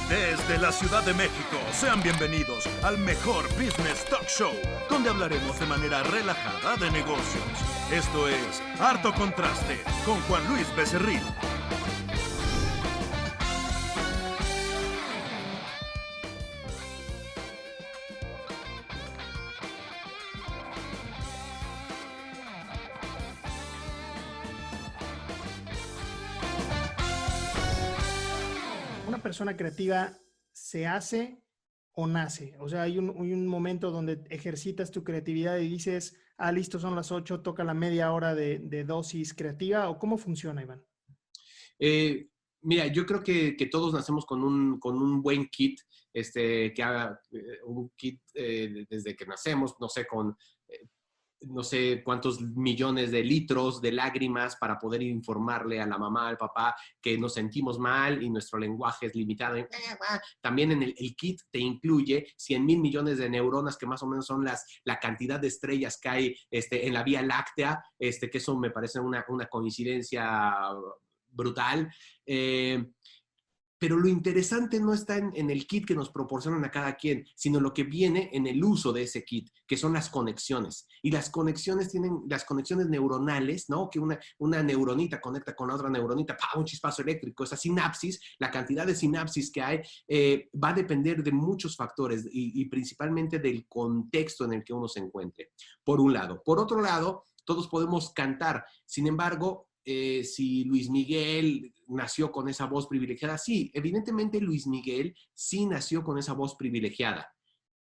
Desde la Ciudad de México, sean bienvenidos al mejor Business Talk Show, donde hablaremos de manera relajada de negocios. Esto es Harto Contraste con Juan Luis Becerril. ¿Una persona creativa se hace o nace? O sea, hay un momento donde ejercitas tu creatividad y dices, listo, son las 8, toca la media hora de dosis creativa, ¿o cómo funciona, Iván? Mira, yo creo que todos nacemos con un buen kit, que haga un kit desde que nacemos, no sé, con no sé cuántos millones de litros de lágrimas para poder informarle a la mamá, al papá, que nos sentimos mal y nuestro lenguaje es limitado. También en el kit te incluye 100,000 millones de neuronas, que más o menos son la cantidad de estrellas que hay en la Vía Láctea, que eso me parece una coincidencia brutal. Pero lo interesante no está en el kit que nos proporcionan a cada quien, sino lo que viene en el uso de ese kit, que son las conexiones. Y las conexiones tienen las conexiones neuronales, ¿no? Que una neuronita conecta con la otra neuronita, ¡pah! Un chispazo eléctrico. Esa sinapsis, la cantidad de sinapsis que hay, va a depender de muchos factores y principalmente del contexto en el que uno se encuentre, por un lado. Por otro lado, todos podemos cantar. Sin embargo, si Luis Miguel nació con esa voz privilegiada, sí, evidentemente Luis Miguel sí nació con esa voz privilegiada,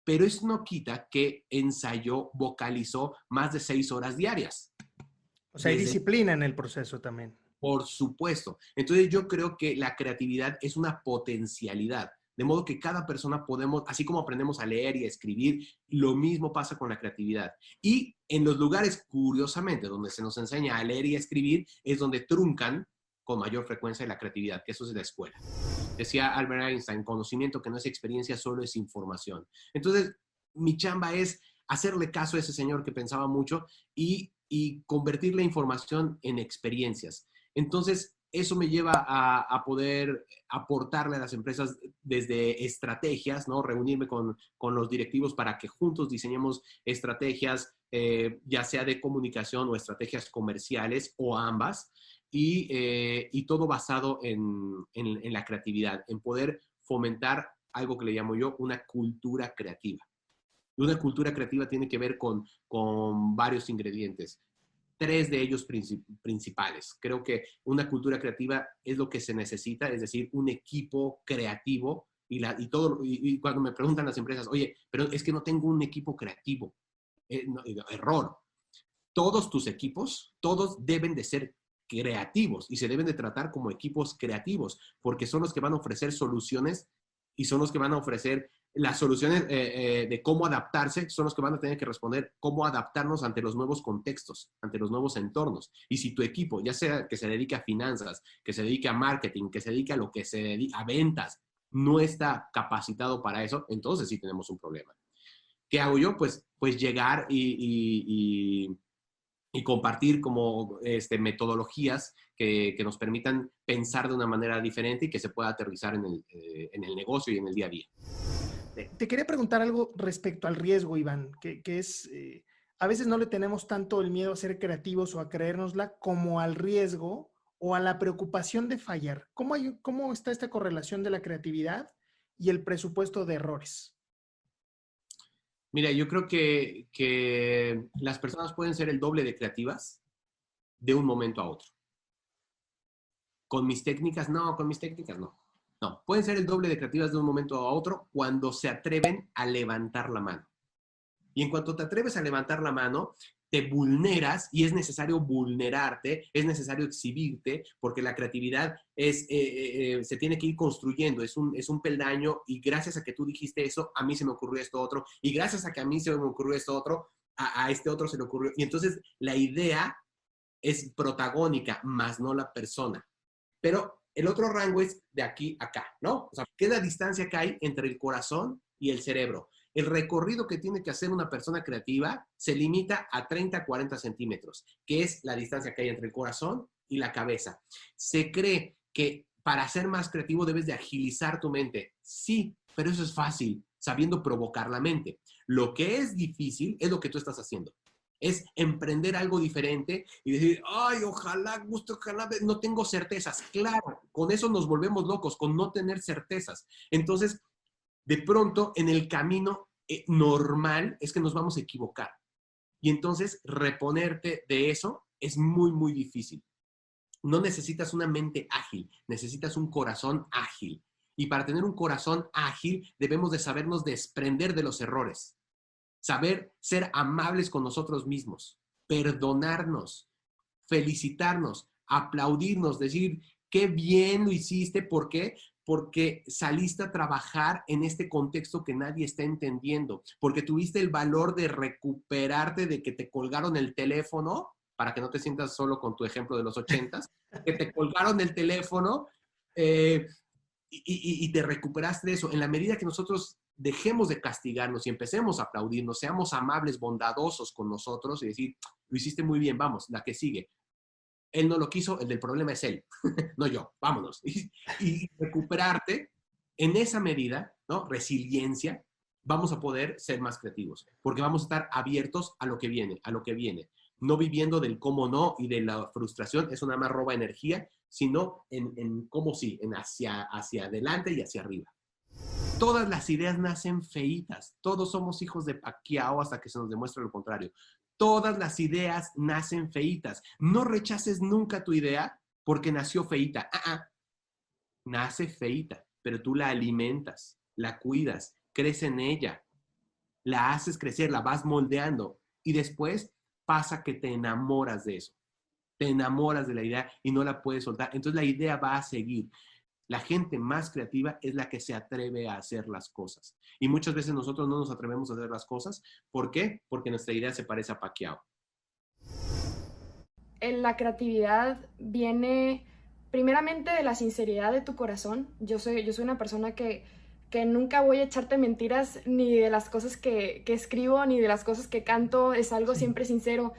pero eso no quita que ensayó, vocalizó más de 6 horas diarias. O sea, hay disciplina en el proceso también. Por supuesto. Entonces yo creo que la creatividad es una potencialidad. De modo que cada persona podemos, así como aprendemos a leer y a escribir, lo mismo pasa con la creatividad. Y en los lugares, curiosamente, donde se nos enseña a leer y a escribir, es donde truncan con mayor frecuencia la creatividad, que eso es la escuela. Decía Albert Einstein, conocimiento que no es experiencia, solo es información. Entonces, mi chamba es hacerle caso a ese señor que pensaba mucho y convertir la información en experiencias. Entonces, eso me lleva a poder aportarle a las empresas desde estrategias, ¿no? Reunirme con los directivos para que juntos diseñemos estrategias, ya sea de comunicación o estrategias comerciales o ambas, y todo basado en la creatividad, en poder fomentar algo que le llamo yo una cultura creativa. Y una cultura creativa tiene que ver con varios ingredientes. 3 de ellos principales. Creo que una cultura creativa es lo que se necesita, es decir, un equipo creativo y cuando me preguntan las empresas, oye, pero es que no tengo un equipo creativo. No, error. Todos tus equipos, todos deben de ser creativos y se deben de tratar como equipos creativos porque son los que van a ofrecer soluciones y son los que van a ofrecer las soluciones de cómo adaptarse, son los que van a tener que responder cómo adaptarnos ante los nuevos contextos, ante los nuevos entornos. Y si tu equipo, ya sea que se dedique a finanzas, que se dedique a marketing, que se dedique a lo que se dedica a ventas, no está capacitado para eso, entonces sí tenemos un problema. ¿Qué hago yo? Pues llegar y compartir como metodologías que nos permitan pensar de una manera diferente y que se pueda aterrizar en el negocio y en el día a día. Te quería preguntar algo respecto al riesgo, Iván, que es, a veces no le tenemos tanto el miedo a ser creativos o a creérnosla como al riesgo o a la preocupación de fallar. ¿Cómo está esta correlación de la creatividad y el presupuesto de errores? Mira, yo creo que las personas pueden ser el doble de creativas de un momento a otro. Con mis técnicas no. No, pueden ser el doble de creativas de un momento a otro cuando se atreven a levantar la mano. Y en cuanto te atreves a levantar la mano, te vulneras y es necesario vulnerarte, es necesario exhibirte, porque la creatividad se tiene que ir construyendo, es un peldaño y gracias a que tú dijiste eso, a mí se me ocurrió esto otro, y gracias a que a mí se me ocurrió esto otro, a este otro se le ocurrió. Y entonces la idea es protagónica, más no la persona. Pero el otro rango es de aquí a acá, ¿no? O sea, ¿qué es la distancia que hay entre el corazón y el cerebro? El recorrido que tiene que hacer una persona creativa se limita a 30 40 centímetros, que es la distancia que hay entre el corazón y la cabeza. Se cree que para ser más creativo debes de agilizar tu mente. Sí, pero eso es fácil, sabiendo provocar la mente. Lo que es difícil es lo que tú estás haciendo. Es emprender algo diferente y decir, ay, ojalá guste, ojalá, no tengo certezas. Claro, con eso nos volvemos locos, con no tener certezas. Entonces, de pronto, en el camino normal es que nos vamos a equivocar. Y entonces, reponerte de eso es muy, muy difícil. No necesitas una mente ágil, necesitas un corazón ágil. Y para tener un corazón ágil, debemos de sabernos desprender de los errores. Saber ser amables con nosotros mismos, perdonarnos, felicitarnos, aplaudirnos, decir, qué bien lo hiciste. ¿Por qué? Porque saliste a trabajar en este contexto que nadie está entendiendo, porque tuviste el valor de recuperarte de que te colgaron el teléfono, para que no te sientas solo con tu ejemplo de los 80s, que te colgaron el teléfono y te recuperaste de eso. En la medida que nosotros dejemos de castigarnos y empecemos a aplaudirnos, seamos amables, bondadosos con nosotros y decir, lo hiciste muy bien, vamos, la que sigue. Él no lo quiso, el del problema es él, no yo, vámonos. Y recuperarte en esa medida, ¿no? Resiliencia, vamos a poder ser más creativos, porque vamos a estar abiertos a lo que viene, no viviendo del cómo no y de la frustración, eso nada más roba energía, sino en cómo sí, en hacia adelante y hacia arriba. Todas las ideas nacen feitas. Todos somos hijos de Pacquiao hasta que se nos demuestre lo contrario. Todas las ideas nacen feitas. No rechaces nunca tu idea porque nació feita. Nace feita, pero tú la alimentas, la cuidas, crece en ella, la haces crecer, la vas moldeando y después pasa que te enamoras de eso. Te enamoras de la idea y no la puedes soltar. Entonces la idea va a seguir. La gente más creativa es la que se atreve a hacer las cosas. Y muchas veces nosotros no nos atrevemos a hacer las cosas. ¿Por qué? Porque nuestra idea se parece a Pacquiao. La creatividad viene primeramente de la sinceridad de tu corazón. Yo soy una persona que nunca voy a echarte mentiras ni de las cosas que escribo, ni de las cosas que canto. Es algo siempre sincero.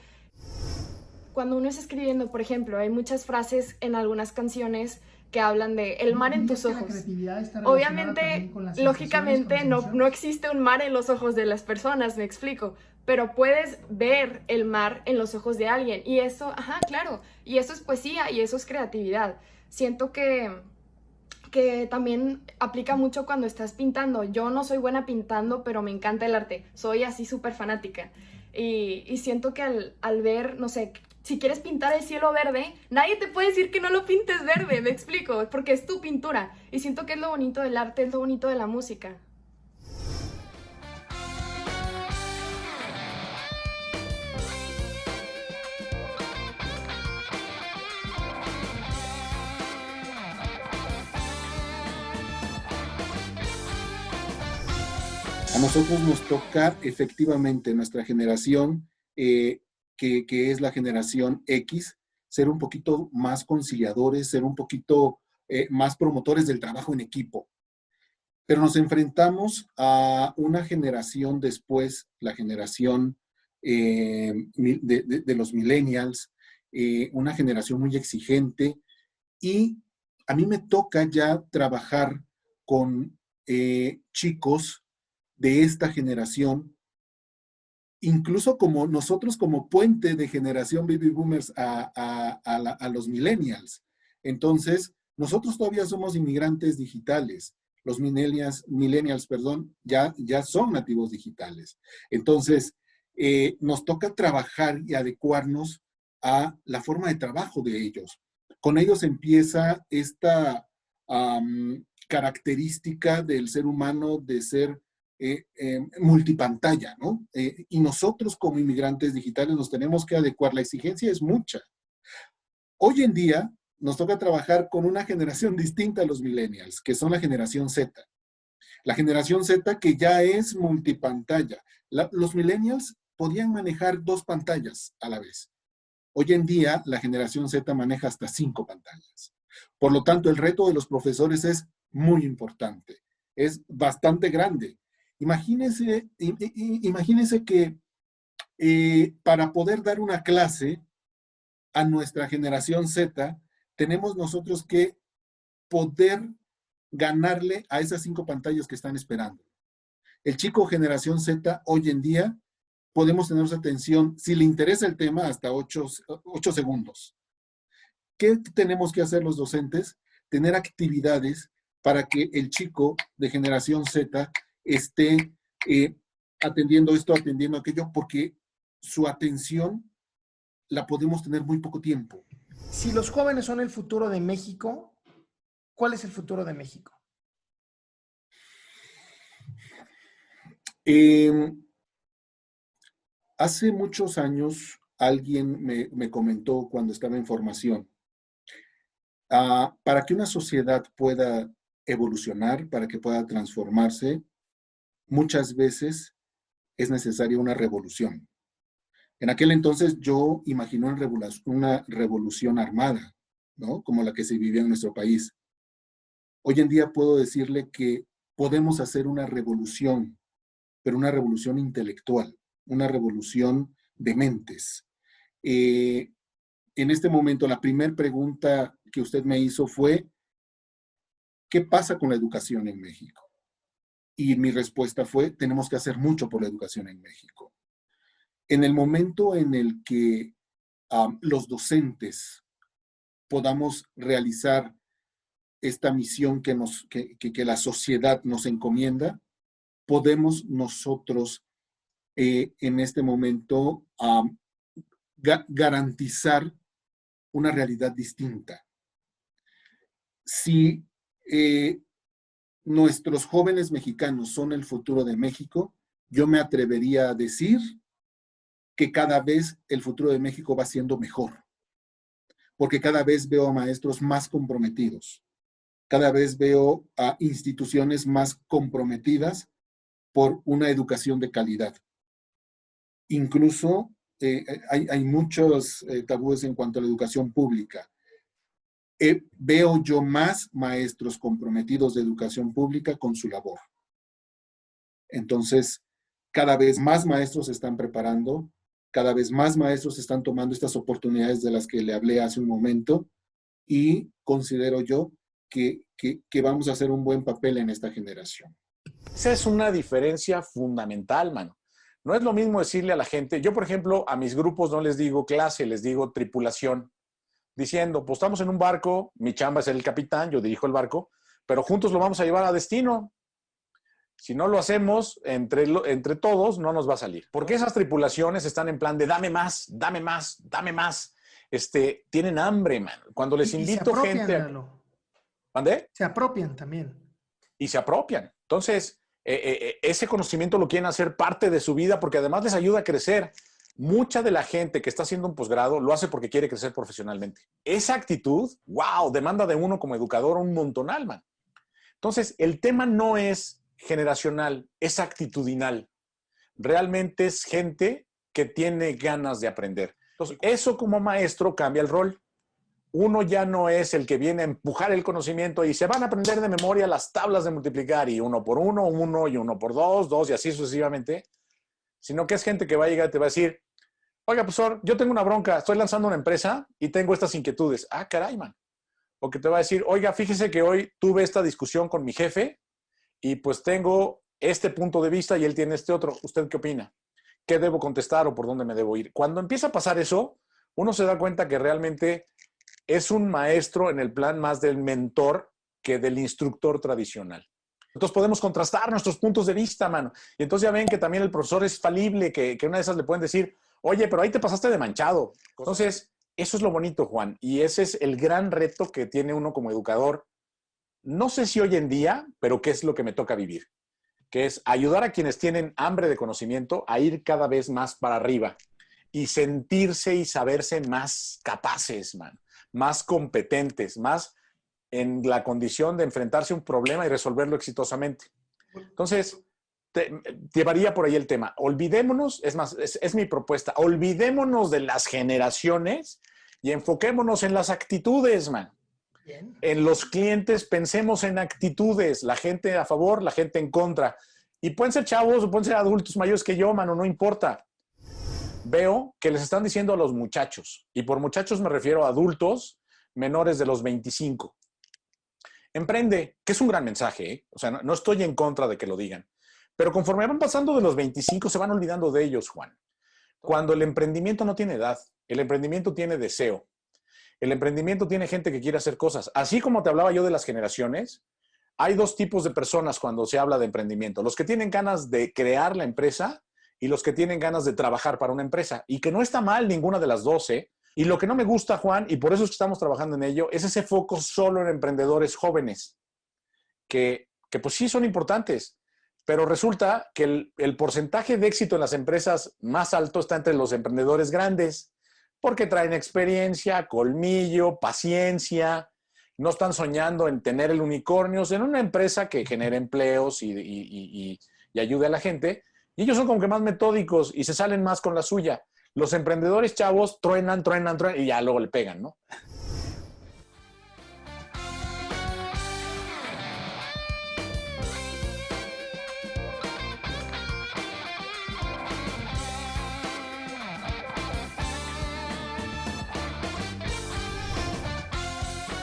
Cuando uno está escribiendo, por ejemplo, hay muchas frases en algunas canciones que hablan de el mar en tus ojos. Obviamente, lógicamente, no existe un mar en los ojos de las personas, me explico, pero puedes ver el mar en los ojos de alguien y eso, claro, y eso es poesía y eso es creatividad. Siento que también aplica mucho cuando estás pintando. Yo no soy buena pintando, pero me encanta el arte, soy así súper fanática y siento que al ver, no sé, si quieres pintar el cielo verde, nadie te puede decir que no lo pintes verde, me explico, porque es tu pintura. Y siento que es lo bonito del arte, es lo bonito de la música. A nosotros nos toca efectivamente nuestra generación, que es la generación X, ser un poquito más conciliadores, ser un poquito más promotores del trabajo en equipo. Pero nos enfrentamos a una generación después, la generación de los millennials, una generación muy exigente, y a mí me toca ya trabajar con chicos de esta generación, incluso como nosotros como puente de generación baby boomers a los millennials. Entonces, nosotros todavía somos inmigrantes digitales. Los millennials, ya son nativos digitales. Entonces, nos toca trabajar y adecuarnos a la forma de trabajo de ellos. Con ellos empieza esta característica del ser humano de ser multipantalla, ¿no? Y nosotros como inmigrantes digitales nos tenemos que adecuar. La exigencia es mucha. Hoy en día nos toca trabajar con una generación distinta a los millennials, que son la generación Z. La generación Z que ya es multipantalla. Los millennials podían manejar 2 pantallas a la vez. Hoy en día la generación Z maneja hasta 5 pantallas. Por lo tanto, el reto de los profesores es muy importante. Es bastante grande. Imagínense que para poder dar una clase a nuestra generación Z, tenemos nosotros que poder ganarle a esas 5 pantallas que están esperando. El chico generación Z, hoy en día, podemos tener su atención, si le interesa el tema, hasta 8 segundos. ¿Qué tenemos que hacer los docentes? Tener actividades para que el chico de generación Z esté atendiendo esto, atendiendo aquello, porque su atención la podemos tener muy poco tiempo. Si los jóvenes son el futuro de México, ¿cuál es el futuro de México? Hace muchos años alguien me comentó cuando estaba en formación, para que una sociedad pueda evolucionar, para que pueda transformarse, muchas veces es necesaria una revolución. En aquel entonces yo imaginé una revolución armada, ¿no? Como la que se vivía en nuestro país. Hoy en día puedo decirle que podemos hacer una revolución, pero una revolución intelectual, una revolución de mentes. En este momento, la primera pregunta que usted me hizo fue, ¿qué pasa con la educación en México? Y mi respuesta fue, tenemos que hacer mucho por la educación en México. En el momento en el que los docentes podamos realizar esta misión que la sociedad nos encomienda, podemos nosotros en este momento garantizar una realidad distinta. Si nuestros jóvenes mexicanos son el futuro de México, yo me atrevería a decir que cada vez el futuro de México va siendo mejor, porque cada vez veo a maestros más comprometidos, cada vez veo a instituciones más comprometidas por una educación de calidad. Incluso hay muchos tabúes en cuanto a la educación pública. Veo yo más maestros comprometidos de educación pública con su labor. Entonces, cada vez más maestros se están preparando, cada vez más maestros están tomando estas oportunidades de las que le hablé hace un momento y considero yo que vamos a hacer un buen papel en esta generación. Esa es una diferencia fundamental, mano. No es lo mismo decirle a la gente, yo por ejemplo a mis grupos no les digo clase, les digo tripulación, diciendo, pues estamos en un barco, mi chamba es ser el capitán, yo dirijo el barco, pero juntos lo vamos a llevar a destino. Si no lo hacemos entre todos, no nos va a salir. Porque esas tripulaciones están en plan de dame más, dame más, dame más. Tienen hambre, man. Cuando les invito gente... ¿Mandé? Se apropian también. Y se apropian. Entonces, ese conocimiento lo quieren hacer parte de su vida porque además les ayuda a crecer. Mucha de la gente que está haciendo un posgrado lo hace porque quiere crecer profesionalmente. Esa actitud, wow, demanda de uno como educador un montonal, man. Entonces, el tema no es generacional, es actitudinal. Realmente es gente que tiene ganas de aprender. Entonces, eso como maestro cambia el rol. Uno ya no es el que viene a empujar el conocimiento y se van a aprender de memoria las tablas de multiplicar y 1 por 1, 1 y 1 por 2, 2 y así sucesivamente, sino que es gente que va a llegar y te va a decir, oiga, profesor, yo tengo una bronca, estoy lanzando una empresa y tengo estas inquietudes. Ah, caray, man. O que te va a decir, oiga, fíjese que hoy tuve esta discusión con mi jefe y pues tengo este punto de vista y él tiene este otro. ¿Usted qué opina? ¿Qué debo contestar o por dónde me debo ir? Cuando empieza a pasar eso, uno se da cuenta que realmente es un maestro en el plan más del mentor que del instructor tradicional. Entonces podemos contrastar nuestros puntos de vista, mano. Y entonces ya ven que también el profesor es falible, que una de esas le pueden decir, oye, pero ahí te pasaste de manchado. Entonces, eso es lo bonito, Juan. Y ese es el gran reto que tiene uno como educador. No sé si hoy en día, pero qué es lo que me toca vivir, que es ayudar a quienes tienen hambre de conocimiento a ir cada vez más para arriba y sentirse y saberse más capaces, man, más competentes, más en la condición de enfrentarse a un problema y resolverlo exitosamente. Entonces, llevaría por ahí el tema. Olvidémonos, es más, es mi propuesta, olvidémonos de las generaciones y enfoquémonos en las actitudes, man. Bien. En los clientes pensemos en actitudes, la gente a favor, la gente en contra. Y pueden ser chavos o pueden ser adultos mayores que yo, mano, no importa. Veo que les están diciendo a los muchachos, y por muchachos me refiero a adultos menores de los 25. emprende, que es un gran mensaje, ¿eh? O sea, no estoy en contra de que lo digan, pero conforme van pasando de los 25 se van olvidando de ellos, Juan. Cuando el emprendimiento no tiene edad, el emprendimiento tiene deseo, el emprendimiento tiene gente que quiere hacer cosas. Así como te hablaba yo de las generaciones, hay dos tipos de personas cuando se habla de emprendimiento. Los que tienen ganas de crear la empresa y los que tienen ganas de trabajar para una empresa. Y que no está mal ninguna de las dos, ¿eh? Y lo que no me gusta, Juan, y por eso es que estamos trabajando en ello, es ese foco solo en emprendedores jóvenes, que pues sí son importantes, pero resulta que el porcentaje de éxito en las empresas más alto está entre los emprendedores grandes, porque traen experiencia, colmillo, paciencia, no están soñando en tener el unicornio en una empresa que genere empleos y ayude a la gente. Y ellos son como que más metódicos y se salen más con la suya. Los emprendedores chavos truenan y ya luego le pegan, ¿no?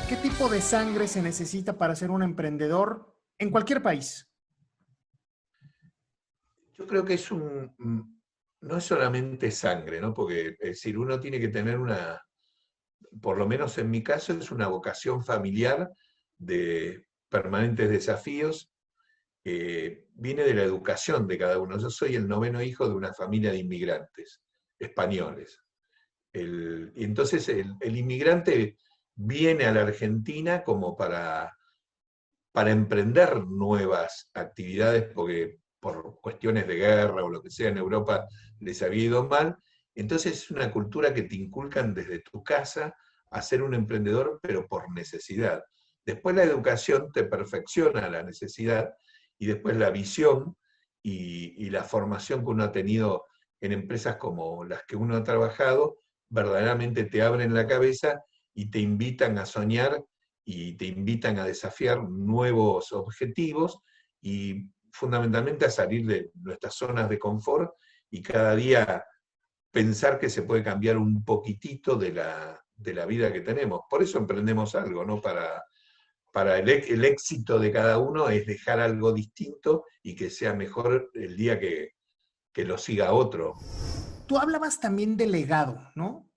¿Qué tipo de sangre se necesita para ser un emprendedor en cualquier país? Yo creo que no es solamente sangre, ¿no? Porque, es decir, uno tiene que tener por lo menos en mi caso, es una vocación familiar de permanentes desafíos. Viene de la educación de cada uno. Yo soy el 9º hijo de una familia de inmigrantes españoles. Y entonces el inmigrante viene a la Argentina como para emprender nuevas actividades, porque por cuestiones de guerra o lo que sea en Europa les había ido mal. Entonces es una cultura que te inculcan desde tu casa a ser un emprendedor, pero por necesidad. Después la educación te perfecciona la necesidad, y después la visión y la formación que uno ha tenido en empresas como las que uno ha trabajado, verdaderamente te abren la cabeza y te invitan a soñar y te invitan a desafiar nuevos objetivos y fundamentalmente a salir de nuestras zonas de confort y cada día pensar que se puede cambiar un poquitito de la vida que tenemos. Por eso emprendemos algo, ¿no? Para el éxito de cada uno es dejar algo distinto y que sea mejor el día que lo siga otro. Tú hablabas también de legado, ¿no?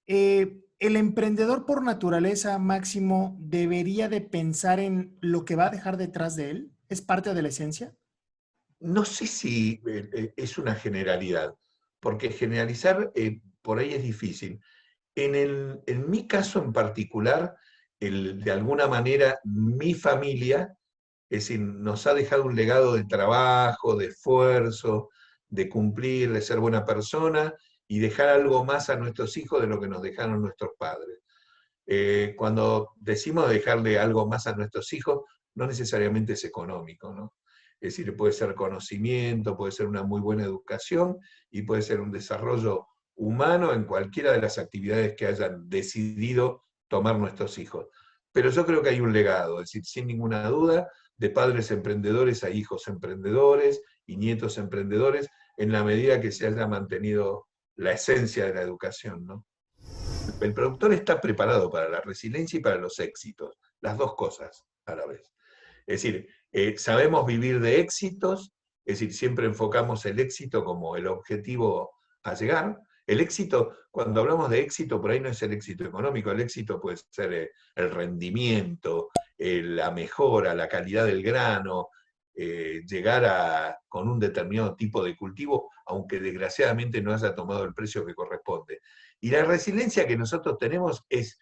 El emprendedor por naturaleza, Máximo, debería de pensar en lo que va a dejar detrás de él. ¿Es parte de la esencia? No sé si es una generalidad, porque generalizar por ahí es difícil. En mi caso en particular, de alguna manera, mi familia, es decir, nos ha dejado un legado de trabajo, de esfuerzo, de cumplir, de ser buena persona y dejar algo más a nuestros hijos de lo que nos dejaron nuestros padres. Cuando decimos dejarle algo más a nuestros hijos, no necesariamente es económico, ¿no? Es decir, puede ser conocimiento, puede ser una muy buena educación y puede ser un desarrollo humano en cualquiera de las actividades que hayan decidido tomar nuestros hijos. Pero yo creo que hay un legado, es decir, sin ninguna duda, de padres emprendedores a hijos emprendedores y nietos emprendedores, en la medida que se haya mantenido la esencia de la educación, ¿no? El productor está preparado para la resiliencia y para los éxitos, las dos cosas a la vez. Es decir, sabemos vivir de éxitos, es decir, siempre enfocamos el éxito como el objetivo a llegar. El éxito, cuando hablamos de éxito, por ahí no es el éxito económico, el éxito puede ser el rendimiento, la mejora, la calidad del grano, llegar con un determinado tipo de cultivo, aunque desgraciadamente no haya tomado el precio que corresponde. Y la resiliencia que nosotros tenemos es,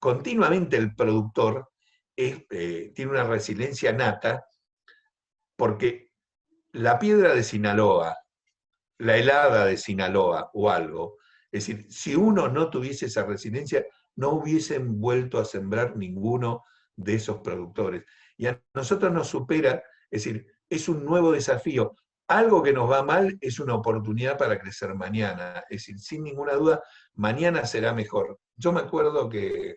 continuamente el productor tiene una resiliencia nata, porque la piedra de Sinaloa, la helada de Sinaloa o algo, es decir, si uno no tuviese esa resiliencia, no hubiesen vuelto a sembrar ninguno de esos productores. Y a nosotros nos supera, es decir, es un nuevo desafío. Algo que nos va mal es una oportunidad para crecer mañana. Es decir, sin ninguna duda, mañana será mejor. Yo me acuerdo que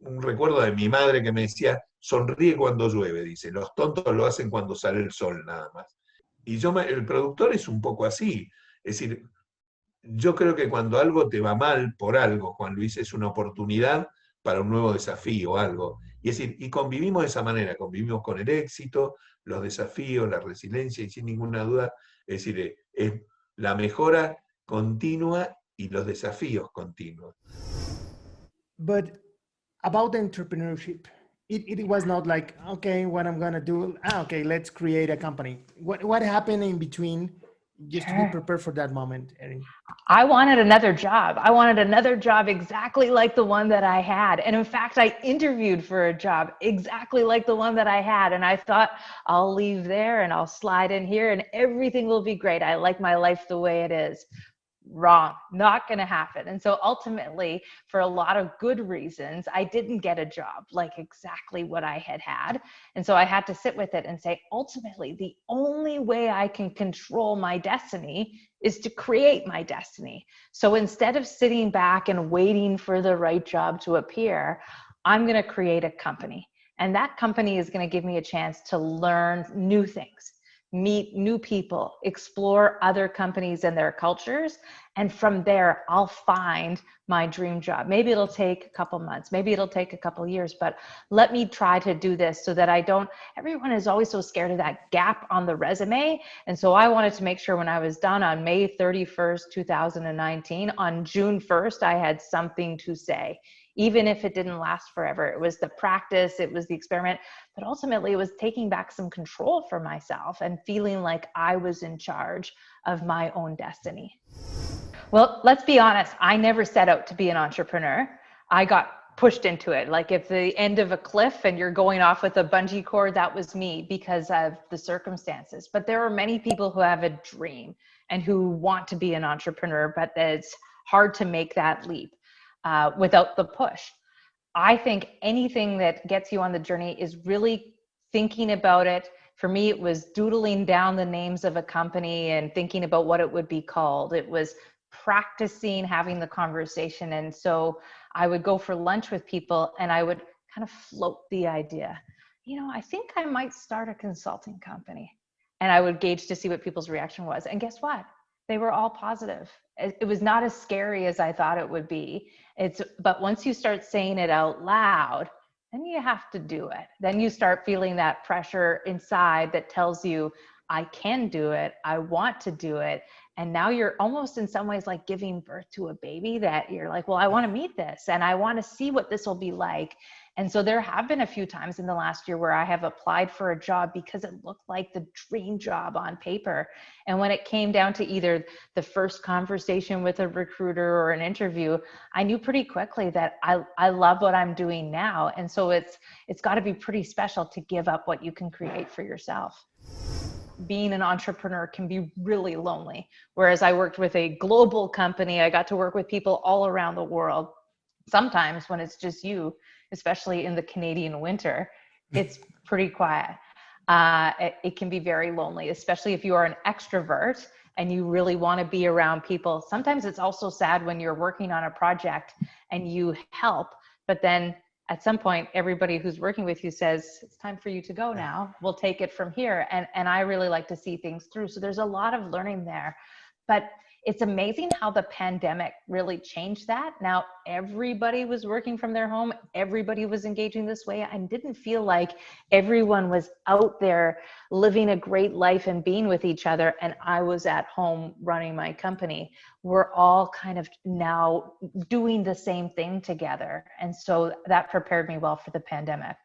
un recuerdo de mi madre que me decía, sonríe cuando llueve, dice, los tontos lo hacen cuando sale el sol nada más. Y el productor es un poco así, es decir, yo creo que cuando algo te va mal por algo, Juan Luis, es una oportunidad para un nuevo desafío o algo. Y es decir, y convivimos de esa manera, convivimos con el éxito, los desafíos, la resiliencia, y sin ninguna duda, es decir, es la mejora continua y los desafíos continuos. But about entrepreneurship, it was not like, okay, what I'm gonna do, okay, let's create a company. What happened in between just to be prepared for that moment, Erin? I wanted another job. I wanted another job exactly like the one that I had. And in fact, I interviewed for a job exactly like the one that I had. And I thought, I'll leave there and I'll slide in here and everything will be great. I like my life the way it is. Wrong, not going to happen. And so ultimately, for a lot of good reasons, I didn't get a job like exactly what I had. And so I had to sit with it and say, ultimately, the only way I can control my destiny is to create my destiny. So instead of sitting back and waiting for the right job to appear, I'm going to create a company. And that company is going to give me a chance to learn new things, meet new people, explore other companies and their cultures. And from there, I'll find my dream job. Maybe it'll take a couple months, maybe it'll take a couple years, but let me try to do this so that I don't, everyone is always so scared of that gap on the resume. And so I wanted to make sure when I was done on May 31st, 2019, on June 1st, I had something to say. Even if it didn't last forever, it was the practice, it was the experiment, but ultimately it was taking back some control for myself and feeling like I was in charge of my own destiny. Well, let's be honest, I never set out to be an entrepreneur. I got pushed into it. Like if the end of a cliff and you're going off with a bungee cord, that was me because of the circumstances. But there are many people who have a dream and who want to be an entrepreneur, but it's hard to make that leap without the push. I think anything that gets you on the journey is really thinking about it. For me, it was doodling down the names of a company and thinking about what it would be called. It was practicing having the conversation. And so I would go for lunch with people and I would kind of float the idea, you know, I think I might start a consulting company. And I would gauge to see what people's reaction was. And guess what? They were all positive. It was not as scary as I thought it would be. But once you start saying it out loud, then you have to do it. Then you start feeling that pressure inside that tells you, I can do it. I want to do it. And now you're almost in some ways like giving birth to a baby that you're like, well, I want to meet this and I want to see what this will be like. And so there have been a few times in the last year where I have applied for a job because it looked like the dream job on paper. And when it came down to either the first conversation with a recruiter or an interview, I knew pretty quickly that I love what I'm doing now. And so it's got to be pretty special to give up what you can create for yourself. Being an entrepreneur can be really lonely. Whereas I worked with a global company, I got to work with people all around the world. Sometimes when it's just you, especially in the Canadian winter, it's pretty quiet. It can be very lonely, especially if you are an extrovert and you really want to be around people. Sometimes it's also sad when you're working on a project and you help, but then at some point, everybody who's working with you says, it's time for you to go now. We'll take it from here. And I really like to see things through. So there's a lot of learning there. But it's amazing how the pandemic really changed that. Now, everybody was working from their home. Everybody was engaging this way. I didn't feel like everyone was out there living a great life and being with each other. And I was at home running my company. We're all kind of now doing the same thing together. And so that prepared me well for the pandemic.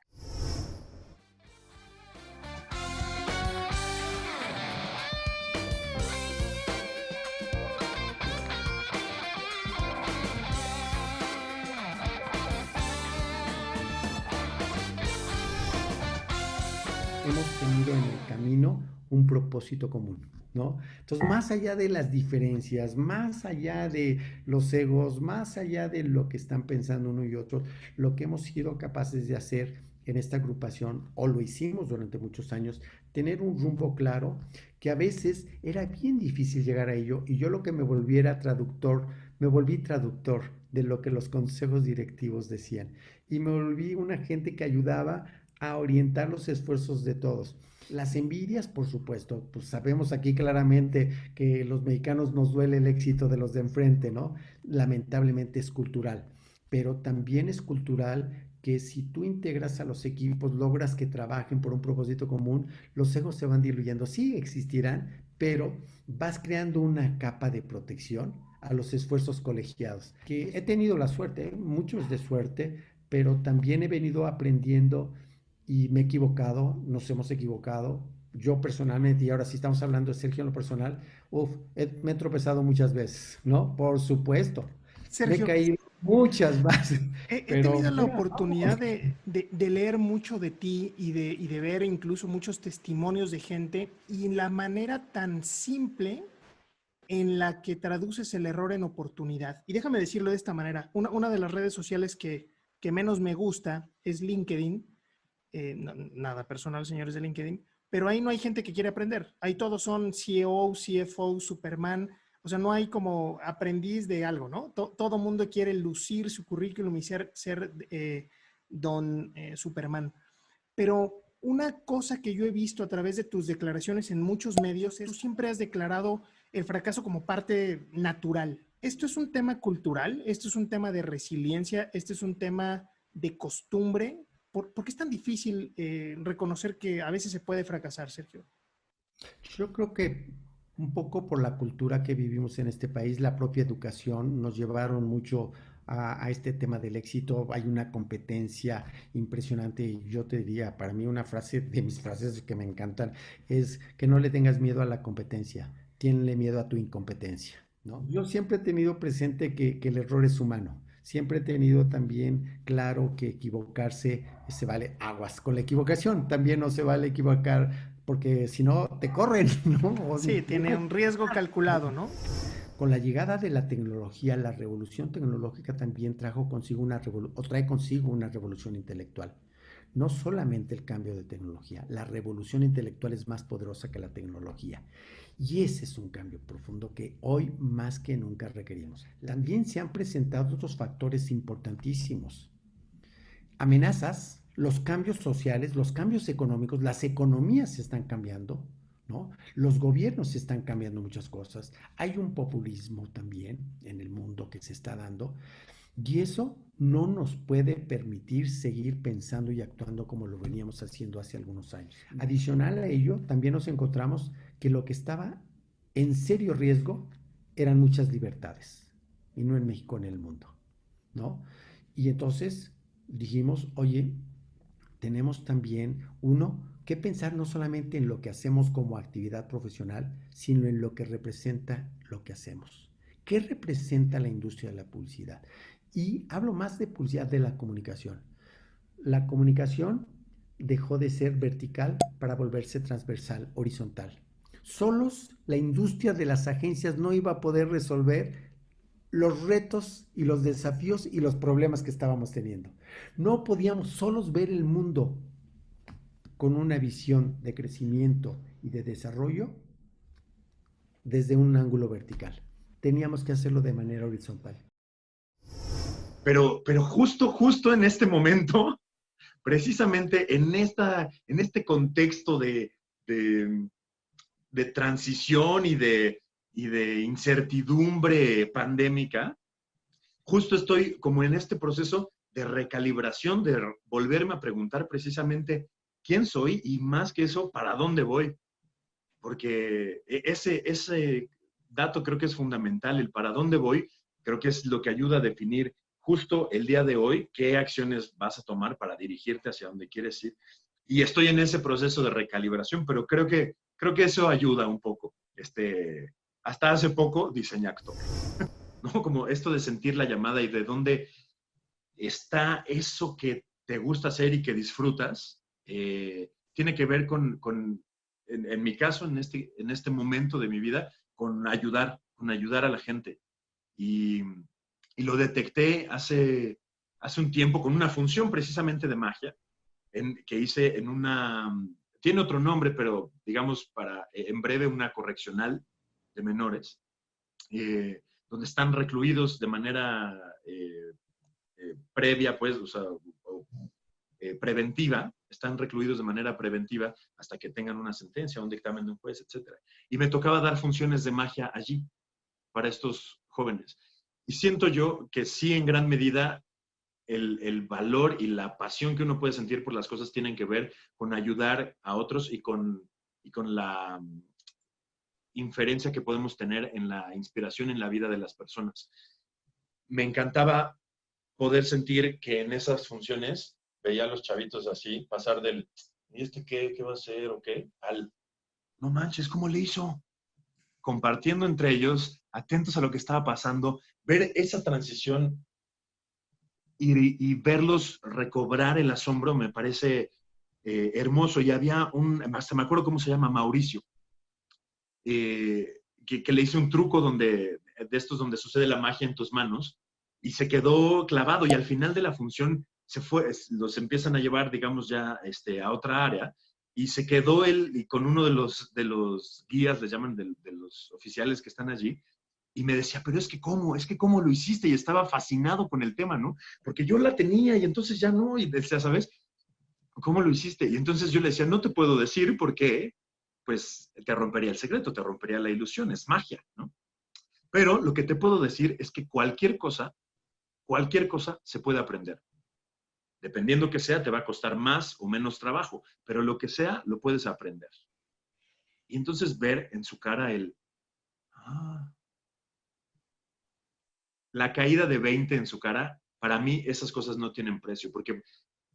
Hemos tenido en el camino un propósito común, ¿no? Entonces, más allá de las diferencias, más allá de los egos, más allá de lo que están pensando uno y otro, lo que hemos sido capaces de hacer en esta agrupación, o lo hicimos durante muchos años, tener un rumbo claro, que a veces era bien difícil llegar a ello, y yo lo que me volví traductor de lo que los consejos directivos decían, y me volví una gente que ayudaba a orientar los esfuerzos de todos. Las envidias, por supuesto, pues sabemos aquí claramente que los mexicanos nos duele el éxito de los de enfrente, ¿no? Lamentablemente es cultural. pero también es cultural que si tú integras a los equipos, logras que trabajen por un propósito común, los egos se van diluyendo. Sí existirán, pero vas creando una capa de protección a los esfuerzos colegiados. Que he tenido la suerte, muchos de suerte, pero también he venido aprendiendo y me he equivocado, nos hemos equivocado. Yo personalmente, y ahora sí estamos hablando de Sergio en lo personal, me he tropezado muchas veces, ¿no? Por supuesto. Me he Sergio, caído muchas veces, he pero tenido la mira, oportunidad de leer mucho de ti y de ver incluso muchos testimonios de gente y la manera tan simple en la que traduces el error en oportunidad. Y déjame decirlo de esta manera, una de las redes sociales que menos me gusta es LinkedIn. Nada personal, señores de LinkedIn, pero ahí no hay gente que quiere aprender. Ahí todos son CEO, CFO, Superman. O sea, no hay como aprendiz de algo, ¿no? Todo mundo quiere lucir su currículum y ser don Superman. Pero una cosa que yo he visto a través de tus declaraciones en muchos medios es que tú siempre has declarado el fracaso como parte natural. ¿Esto es un tema cultural? ¿Esto es un tema de resiliencia? ¿Esto es un tema de costumbre? ¿Por qué es tan difícil reconocer que a veces se puede fracasar, Sergio? yo creo que un poco por la cultura que vivimos en este país, la propia educación nos llevaron mucho a este tema del éxito. Hay una competencia impresionante y yo te diría, para mí una frase de mis frases que me encantan es que no le tengas miedo a la competencia, tienle miedo a tu incompetencia, ¿no? Yo siempre he tenido presente que el error es humano. Siempre he tenido también claro que equivocarse se vale aguas. Con la equivocación también no se vale equivocar porque si no te corren, ¿no? Sí, tiene un riesgo calculado, ¿no? Con la llegada de la tecnología, la revolución tecnológica también trae consigo una revolución intelectual. No solamente el cambio de tecnología, la revolución intelectual es más poderosa que la tecnología. Y ese es un cambio profundo que hoy más que nunca requerimos. También se han presentado otros factores importantísimos. Amenazas, los cambios sociales, los cambios económicos, las economías se están cambiando, ¿no? Los gobiernos están cambiando muchas cosas. Hay un populismo también en el mundo que se está dando y eso no nos puede permitir seguir pensando y actuando como lo veníamos haciendo hace algunos años. Adicional a ello, también nos encontramos que lo que estaba en serio riesgo eran muchas libertades y no en México, en el mundo, ¿no? Y entonces dijimos, oye, tenemos también, uno, que pensar no solamente en lo que hacemos como actividad profesional, sino en lo que representa lo que hacemos. ¿Qué representa la industria de la publicidad? Y hablo más de publicidad de la comunicación. La comunicación dejó de ser vertical para volverse transversal, horizontal. Solos la industria de las agencias no iba a poder resolver los retos y los desafíos y los problemas que estábamos teniendo. No podíamos solos ver el mundo con una visión de crecimiento y de desarrollo desde un ángulo vertical. Teníamos que hacerlo de manera horizontal. Pero justo en este momento, precisamente en este contexto de transición y de incertidumbre pandémica, justo estoy como en este proceso de recalibración, de volverme a preguntar precisamente quién soy y más que eso, para dónde voy. Porque ese dato creo que es fundamental, el para dónde voy, creo que es lo que ayuda a definir justo el día de hoy qué acciones vas a tomar para dirigirte hacia donde quieres ir. Y estoy en ese proceso de recalibración, pero creo que eso ayuda un poco. Hasta hace poco diseñé actor, ¿no? Como esto de sentir la llamada y de dónde está eso que te gusta hacer y que disfrutas, tiene que ver en mi caso, en este momento de mi vida, con ayudar a la gente. Y lo detecté hace un tiempo con una función precisamente de magia que hice en tiene otro nombre, pero digamos en breve una correccional de menores, donde están recluidos de manera previa, pues, o sea, preventiva, están recluidos de manera preventiva hasta que tengan una sentencia, un dictamen de un juez, etc. Y me tocaba dar funciones de magia allí para estos jóvenes. Y siento yo que sí, en gran medida, el valor y la pasión que uno puede sentir por las cosas tienen que ver con ayudar a otros y con la inferencia que podemos tener en la inspiración en la vida de las personas. Me encantaba poder sentir que en esas funciones veía a los chavitos así, pasar del, ¿y este qué va a hacer o qué? Al, no manches, ¿cómo le hizo? Compartiendo entre ellos, atentos a lo que estaba pasando, ver esa transición y verlos recobrar el asombro me parece hermoso. Y había hasta me acuerdo cómo se llama, Mauricio, que le hice un truco de estos donde sucede la magia en tus manos y se quedó clavado y al final de la función se fue, los empiezan a llevar, digamos, ya a otra área y se quedó él y con uno de los guías, les llaman, de los oficiales que están allí, y me decía, pero es que cómo lo hiciste, y estaba fascinado con el tema, ¿no? Porque yo la tenía y entonces ya no, y decía, ¿sabes? ¿Cómo lo hiciste? Y entonces yo le decía, no te puedo decir por qué, pues te rompería el secreto, te rompería la ilusión, es magia, ¿no? Pero lo que te puedo decir es que cualquier cosa se puede aprender. Dependiendo que sea, te va a costar más o menos trabajo, pero lo que sea, lo puedes aprender. Y entonces ver en su cara la caída de 20 en su cara, para mí esas cosas no tienen precio, porque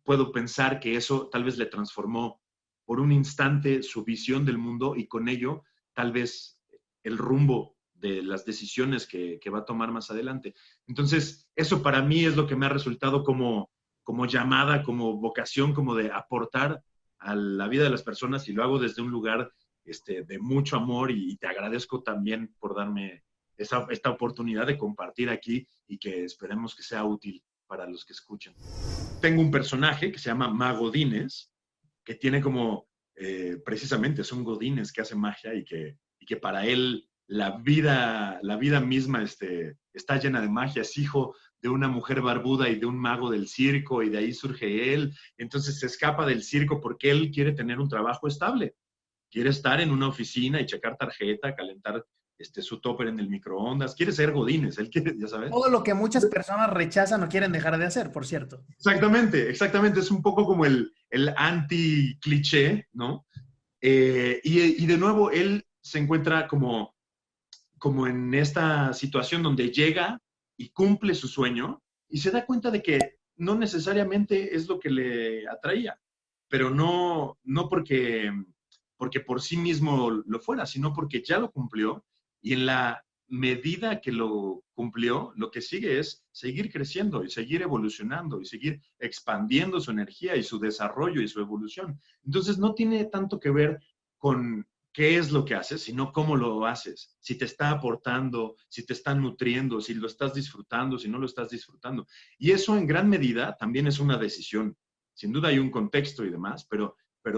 puedo pensar que eso tal vez le transformó por un instante su visión del mundo y con ello tal vez el rumbo de las decisiones que va a tomar más adelante. Entonces, eso para mí es lo que me ha resultado como llamada, como vocación, como de aportar a la vida de las personas, y lo hago desde un lugar de mucho amor, y te agradezco también por darme esta oportunidad de compartir aquí y que esperemos que sea útil para los que escuchen. Tengo un personaje que se llama Magodines, que tiene como, precisamente son godines que hacen magia y que para él la vida misma está llena de magia. Es hijo de una mujer barbuda y de un mago del circo, y de ahí surge él. Entonces se escapa del circo porque él quiere tener un trabajo estable. Quiere estar en una oficina y checar tarjeta, calentar su topper en el microondas. Quiere ser godines, él quiere, ya sabes. Todo lo que muchas personas rechazan o quieren dejar de hacer, por cierto. Exactamente. Es un poco como el anti-cliché, ¿no? Y de nuevo, él se encuentra como en esta situación donde llega y cumple su sueño y se da cuenta de que no necesariamente es lo que le atraía, pero no porque por sí mismo lo fuera, sino porque ya lo cumplió, y en la medida que lo cumplió, lo que sigue es seguir creciendo y seguir evolucionando y seguir expandiendo su energía y su desarrollo y su evolución. Entonces no tiene tanto que ver con qué es lo que haces, sino cómo lo haces, si te está aportando, si te está nutriendo, si lo estás disfrutando, si no lo estás disfrutando. Y eso en gran medida también es una decisión. Sin duda hay un contexto y demás, pero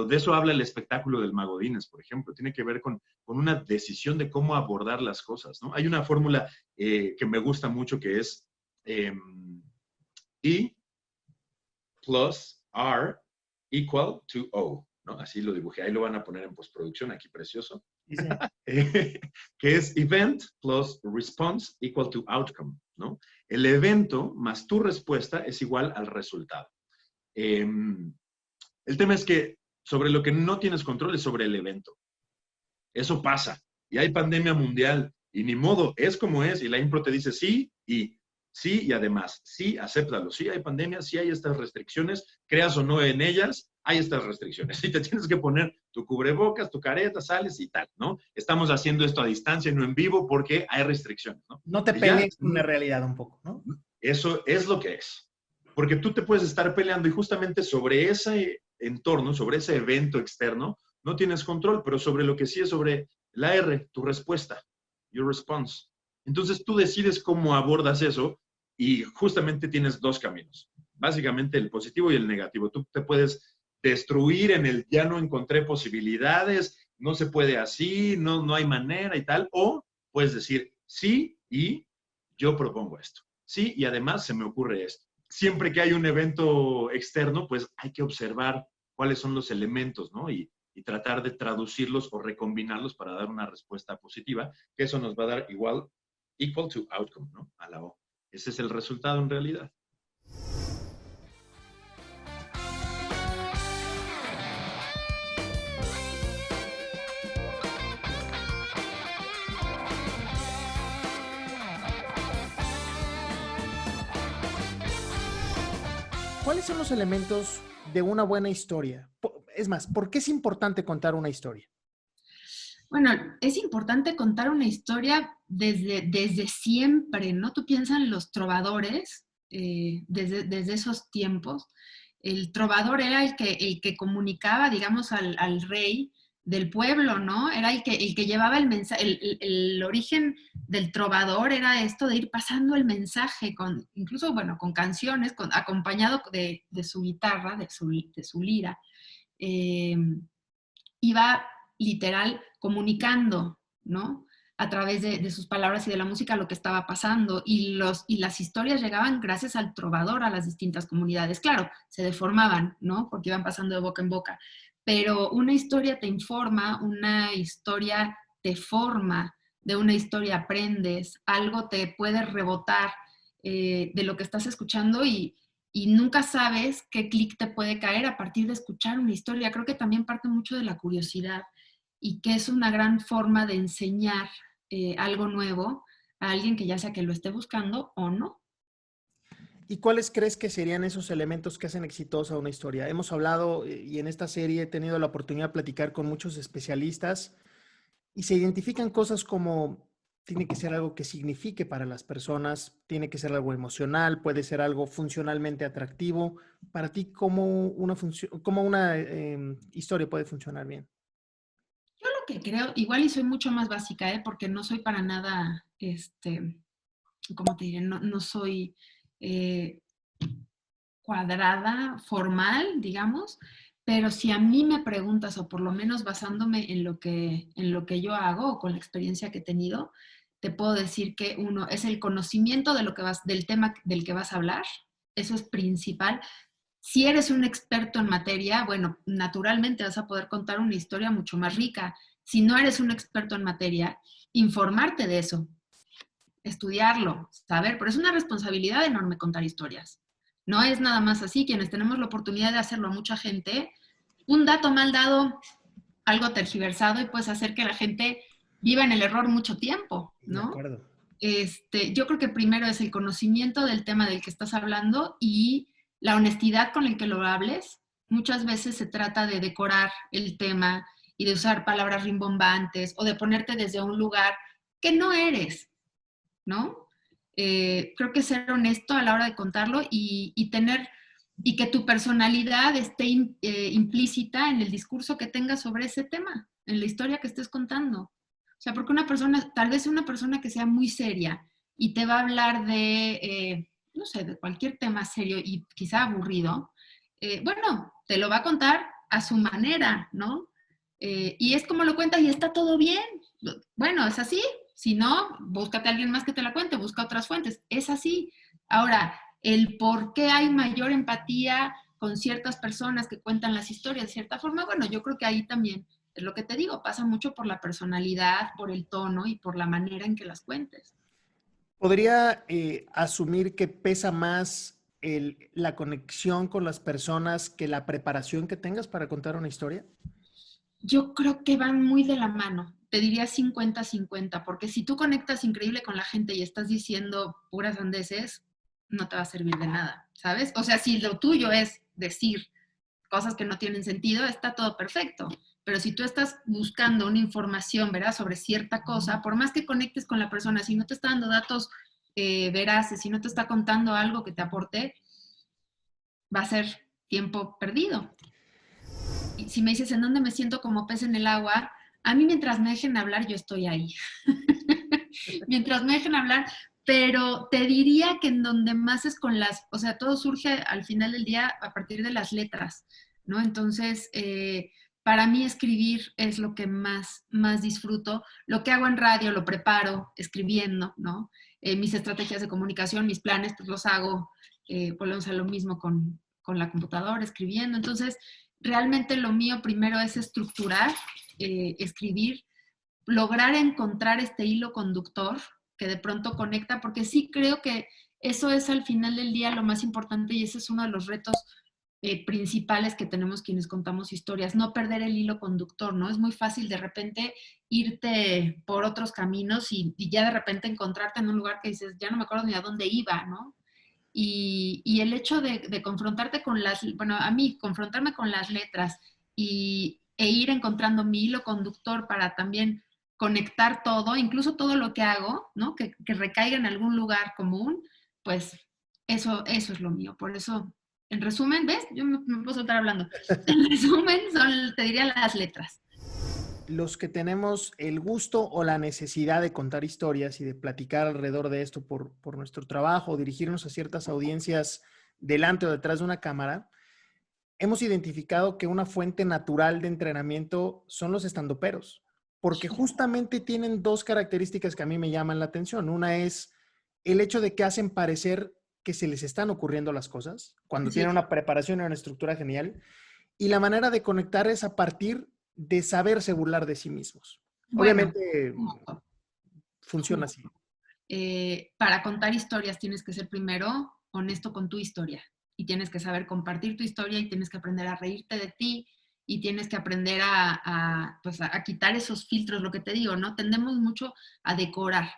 de eso habla el espectáculo del Magodines, por ejemplo. Tiene que ver con una decisión de cómo abordar las cosas, ¿no? Hay una fórmula que me gusta mucho que es E plus R equal to O, ¿no? Así lo dibujé. Ahí lo van a poner en postproducción, aquí precioso. Sí, sí. Que es event plus response equal to outcome, ¿no? El evento más tu respuesta es igual al resultado. El tema es que sobre lo que no tienes control es sobre el evento. Eso pasa. Y hay pandemia mundial. Y ni modo, es como es. Y la impro te dice sí y además. Sí, acéptalo. Sí hay pandemia, sí hay estas restricciones. Creas o no en ellas, hay estas restricciones. Y te tienes que poner tu cubrebocas, tu careta, sales y tal, ¿no? Estamos haciendo esto a distancia, no en vivo, porque hay restricciones, ¿no? No te pelees con la realidad un poco, ¿no? Eso es lo que es. Porque tú te puedes estar peleando y justamente sobre ese entorno, sobre ese evento externo, no tienes control, pero sobre lo que sí es sobre la R, tu respuesta, your response. Entonces tú decides cómo abordas eso y justamente tienes dos caminos. Básicamente el positivo y el negativo. Tú te puedes destruir en el ya no encontré posibilidades, no se puede así, no hay manera y tal, o puedes decir sí y yo propongo esto. Sí, y además se me ocurre esto. Siempre que hay un evento externo, pues hay que observar cuáles son los elementos, ¿no? Y tratar de traducirlos o recombinarlos para dar una respuesta positiva, que eso nos va a dar equal to outcome, ¿no? A la O. Ese es el resultado en realidad. ¿Cuáles son los elementos de una buena historia? Es más, ¿por qué es importante contar una historia? Bueno, es importante contar una historia desde siempre, ¿no? Tú piensas en los trovadores, desde esos tiempos. El trovador era el que comunicaba, digamos, al rey del pueblo, ¿no? Era el que llevaba el mensaje. El origen del trovador era esto de ir pasando el mensaje, incluso, bueno, con canciones, acompañado de su guitarra, de su lira. Iba literal comunicando, ¿no? A través de sus palabras y de la música lo que estaba pasando. Y las historias llegaban gracias al trovador a las distintas comunidades. Claro, se deformaban, ¿no? Porque iban pasando de boca en boca. Pero una historia te informa, una historia te forma, de una historia aprendes, algo te puede rebotar de lo que estás escuchando y nunca sabes qué clic te puede caer a partir de escuchar una historia. Creo que también parte mucho de la curiosidad y que es una gran forma de enseñar algo nuevo a alguien que ya sea que lo esté buscando o no. ¿Y cuáles crees que serían esos elementos que hacen exitosa una historia? Hemos hablado y en esta serie he tenido la oportunidad de platicar con muchos especialistas y se identifican cosas como tiene que ser algo que signifique para las personas, tiene que ser algo emocional, puede ser algo funcionalmente atractivo. Para ti, ¿cómo una historia puede funcionar bien? Yo lo que creo, igual y soy mucho más básica, porque no soy para nada, ¿cómo te diré? No soy cuadrada, formal, digamos, pero si a mí me preguntas, o por lo menos basándome en lo que yo hago o con la experiencia que he tenido, te puedo decir que uno es el conocimiento del tema del que vas a hablar, eso es principal. Si eres un experto en materia, bueno, naturalmente vas a poder contar una historia mucho más rica. Si no eres un experto en materia, informarte de eso, estudiarlo, saber, pero es una responsabilidad enorme contar historias. No es nada más así. Quienes tenemos la oportunidad de hacerlo a mucha gente, un dato mal dado, algo tergiversado y puedes hacer que la gente viva en el error mucho tiempo, ¿no? De acuerdo. Yo creo que primero es el conocimiento del tema del que estás hablando y la honestidad con el que lo hables. Muchas veces se trata de decorar el tema y de usar palabras rimbombantes o de ponerte desde un lugar que no eres, ¿no? Creo que ser honesto a la hora de contarlo y que tu personalidad esté implícita en el discurso que tengas sobre ese tema, en la historia que estés contando. O sea, porque tal vez una persona que sea muy seria y te va a hablar no sé, de cualquier tema serio y quizá aburrido, bueno, te lo va a contar a su manera, ¿no? Y es como lo cuenta y está todo bien. Bueno, es así. Si no, búscate a alguien más que te la cuente, busca otras fuentes. Es así. Ahora, el por qué hay mayor empatía con ciertas personas que cuentan las historias de cierta forma, bueno, yo creo que ahí también, es lo que te digo, pasa mucho por la personalidad, por el tono y por la manera en que las cuentes. ¿Podría asumir que pesa más la conexión con las personas que la preparación que tengas para contar una historia? Yo creo que van muy de la mano. Te diría 50-50, porque si tú conectas increíble con la gente y estás diciendo puras sandeces, no te va a servir de nada, ¿sabes? O sea, si lo tuyo es decir cosas que no tienen sentido, está todo perfecto. Pero si tú estás buscando una información, ¿verdad?, sobre cierta cosa, por más que conectes con la persona, si no te está dando datos veraces, si no te está contando algo que te aporte, va a ser tiempo perdido. Y si me dices en dónde me siento como pez en el agua, a mí mientras me dejen hablar, yo estoy ahí. Mientras me dejen hablar, pero te diría que en donde más es o sea, todo surge al final del día a partir de las letras, ¿no? Entonces, para mí escribir es lo que más disfruto. Lo que hago en radio lo preparo escribiendo, ¿no? Mis estrategias de comunicación, mis planes, pues los hago, volvemos a lo mismo con la computadora, escribiendo. Entonces, realmente lo mío primero es estructurar, escribir, lograr encontrar este hilo conductor que de pronto conecta, porque sí creo que eso es al final del día lo más importante y ese es uno de los retos principales que tenemos quienes contamos historias, no perder el hilo conductor, ¿no? Es muy fácil de repente irte por otros caminos y ya de repente encontrarte en un lugar que dices, ya no me acuerdo ni a dónde iba, ¿no? Y el hecho de confrontarte con confrontarme con las letras e ir encontrando mi hilo conductor para también conectar todo, incluso todo lo que hago, ¿no? Que recaiga en algún lugar común, pues eso es lo mío. Por eso, en resumen, ¿ves? Yo me puedo soltar hablando. En resumen, te diría las letras. Los que tenemos el gusto o la necesidad de contar historias y de platicar alrededor de esto por nuestro trabajo, dirigirnos a ciertas audiencias delante o detrás de una cámara, hemos identificado que una fuente natural de entrenamiento son los estandoperos, porque justamente tienen dos características que a mí me llaman la atención. Una es el hecho de que hacen parecer que se les están ocurriendo las cosas, cuando tienen una preparación y una estructura genial, y la manera de conectar es a partir de saberse burlar de sí mismos. Bueno, obviamente funciona así. Para contar historias tienes que ser primero honesto con tu historia y tienes que saber compartir tu historia y tienes que aprender a reírte de ti y tienes que aprender a quitar esos filtros, lo que te digo, ¿no? Tendemos mucho a decorar.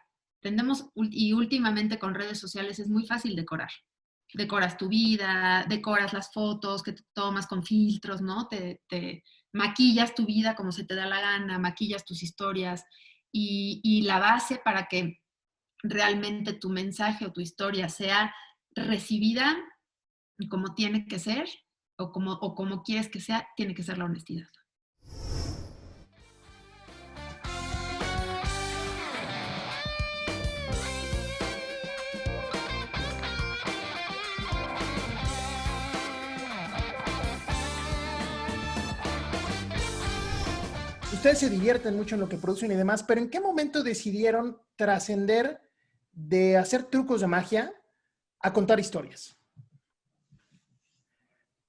Y últimamente con redes sociales es muy fácil decorar. Decoras tu vida, decoras las fotos que tomas con filtros, ¿no? Te maquillas tu vida como se te da la gana, maquillas tus historias y la base para que realmente tu mensaje o tu historia sea recibida como tiene que ser o como quieres que sea, tiene que ser la honestidad. Ustedes se divierten mucho en lo que producen y demás, pero ¿en qué momento decidieron trascender de hacer trucos de magia a contar historias?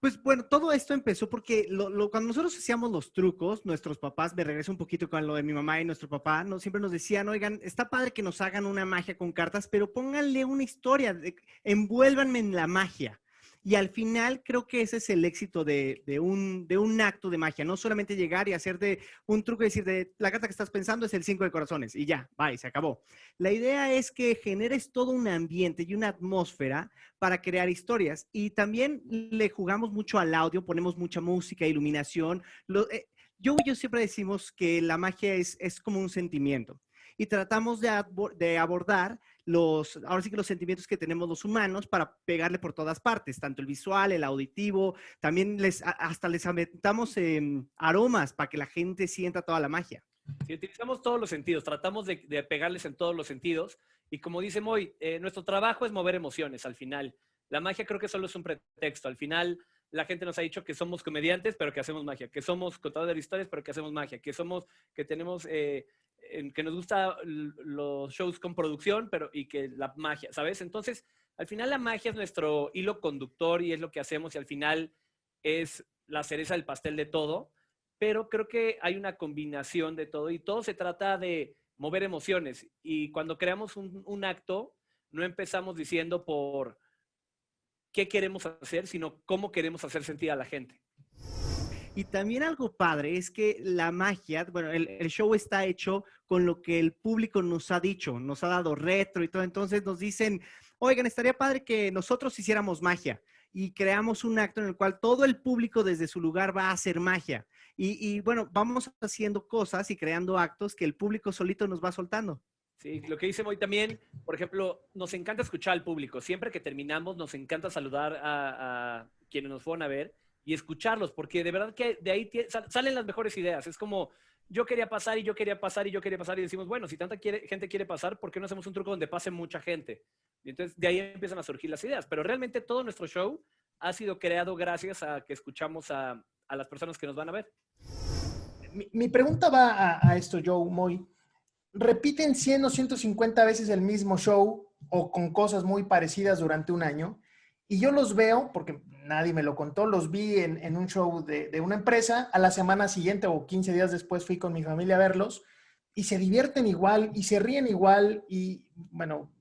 Pues bueno, todo esto empezó porque cuando nosotros hacíamos los trucos, nuestros papás, me regreso un poquito con lo de mi mamá y nuestro papá, siempre nos decían, oigan, está padre que nos hagan una magia con cartas, pero pónganle una historia, envuélvanme en la magia. Y al final creo que ese es el éxito de un acto de magia, no solamente llegar y hacerte un truco y decir, la carta que estás pensando es el 5 de corazones y ya, bye, se acabó. La idea es que generes todo un ambiente y una atmósfera para crear historias. Y también le jugamos mucho al audio, ponemos mucha música, iluminación. Yo siempre decimos que la magia es como un sentimiento. Y tratamos de abordar ahora sí que los sentimientos que tenemos los humanos para pegarle por todas partes, tanto el visual, el auditivo, también hasta les aventamos aromas para que la gente sienta toda la magia. Sí, utilizamos todos los sentidos, tratamos de pegarles en todos los sentidos y como dice Moy, nuestro trabajo es mover emociones al final. La magia creo que solo es un pretexto. Al final la gente nos ha dicho que somos comediantes pero que hacemos magia, que somos contadores de historias pero que hacemos magia, que tenemos... que nos gusta los shows con producción, y que la magia, ¿sabes? Entonces, al final la magia es nuestro hilo conductor y es lo que hacemos y al final es la cereza del pastel de todo, pero creo que hay una combinación de todo y todo se trata de mover emociones y cuando creamos un acto, no empezamos diciendo por qué queremos hacer, sino cómo queremos hacer sentir a la gente. Y también algo padre es que la magia, bueno, el show está hecho con lo que el público nos ha dicho, nos ha dado retro y todo. Entonces nos dicen, oigan, estaría padre que nosotros hiciéramos magia y creamos un acto en el cual todo el público desde su lugar va a hacer magia. Y bueno, vamos haciendo cosas y creando actos que el público solito nos va soltando. Sí, lo que dice Moy también, por ejemplo, nos encanta escuchar al público. Siempre que terminamos, nos encanta saludar a quienes nos fueron a ver y escucharlos, porque de verdad que de ahí salen las mejores ideas. Es como, yo quería pasar y yo quería pasar y yo quería pasar y decimos, bueno, si tanta gente quiere pasar, ¿por qué no hacemos un truco donde pase mucha gente? Y entonces de ahí empiezan a surgir las ideas. Pero realmente todo nuestro show ha sido creado gracias a que escuchamos a las personas que nos van a ver. Mi pregunta va a esto, Joe, Moy. ¿Repiten 100 o 150 veces el mismo show o con cosas muy parecidas durante un año? Y yo los veo, porque nadie me lo contó, los vi en un show de una empresa, a la semana siguiente o 15 días después fui con mi familia a verlos y se divierten igual y se ríen igual y, bueno,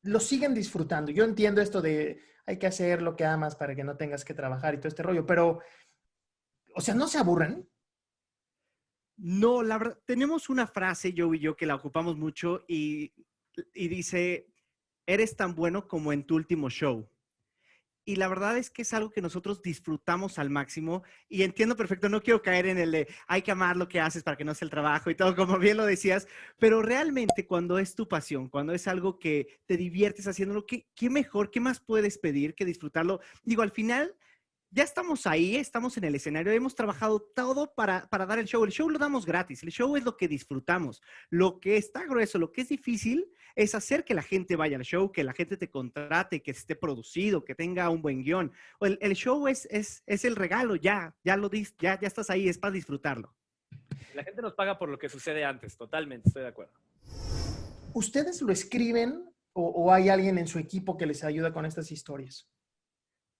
lo siguen disfrutando. Yo entiendo esto de hay que hacer lo que amas para que no tengas que trabajar y todo este rollo, pero, o sea, ¿no se aburren? No, la verdad, tenemos una frase, Joe y yo, que la ocupamos mucho y dice... eres tan bueno como en tu último show. Y la verdad es que es algo que nosotros disfrutamos al máximo y entiendo perfecto, no quiero caer en el de hay que amar lo que haces para que no sea el trabajo y todo, como bien lo decías, pero realmente cuando es tu pasión, cuando es algo que te diviertes haciéndolo, ¿qué mejor, qué más puedes pedir que disfrutarlo? Digo, al final ya estamos ahí, estamos en el escenario, hemos trabajado todo para dar el show. El show lo damos gratis, el show es lo que disfrutamos. Lo que está grueso, lo que es difícil es hacer que la gente vaya al show, que la gente te contrate, que esté producido, que tenga un buen guión. El show es el regalo, ya lo diste, ya estás ahí, es para disfrutarlo. La gente nos paga por lo que sucede antes, totalmente, estoy de acuerdo. ¿Ustedes lo escriben o hay alguien en su equipo que les ayuda con estas historias?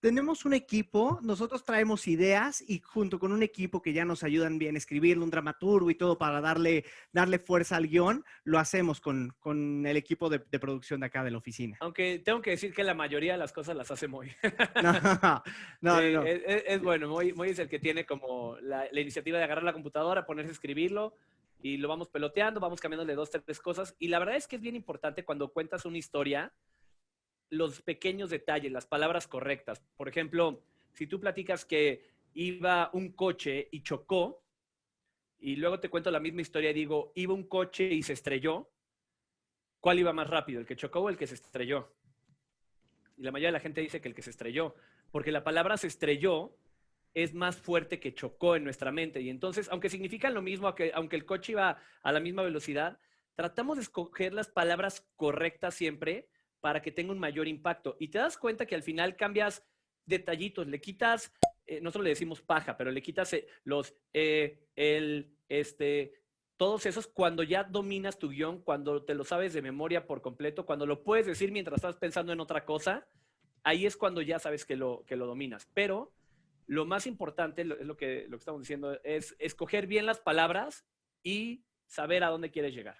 Tenemos un equipo, nosotros traemos ideas y junto con un equipo que ya nos ayudan bien a escribirlo, un dramaturgo y todo para darle fuerza al guión, lo hacemos con el equipo de producción de acá de la oficina. Aunque tengo que decir que la mayoría de las cosas las hace Moy. No. Es bueno, Moy es el que tiene como la iniciativa de agarrar la computadora, ponerse a escribirlo y lo vamos peloteando, vamos cambiándole 2, 3 cosas. Y la verdad es que es bien importante cuando cuentas una historia, los pequeños detalles, las palabras correctas. Por ejemplo, si tú platicas que iba un coche y chocó, y luego te cuento la misma historia y digo, iba un coche y se estrelló, ¿cuál iba más rápido, el que chocó o el que se estrelló? Y la mayoría de la gente dice que el que se estrelló, porque la palabra se estrelló es más fuerte que chocó en nuestra mente. Y entonces, aunque significan lo mismo, aunque el coche iba a la misma velocidad, tratamos de escoger las palabras correctas siempre para que tenga un mayor impacto. Y te das cuenta que al final cambias detallitos, le quitas, nosotros le decimos paja, pero le quitas todos esos cuando ya dominas tu guión, cuando te lo sabes de memoria por completo, cuando lo puedes decir mientras estás pensando en otra cosa, ahí es cuando ya sabes que lo dominas. Pero lo más importante, es lo que estamos diciendo, es escoger bien las palabras y saber a dónde quieres llegar.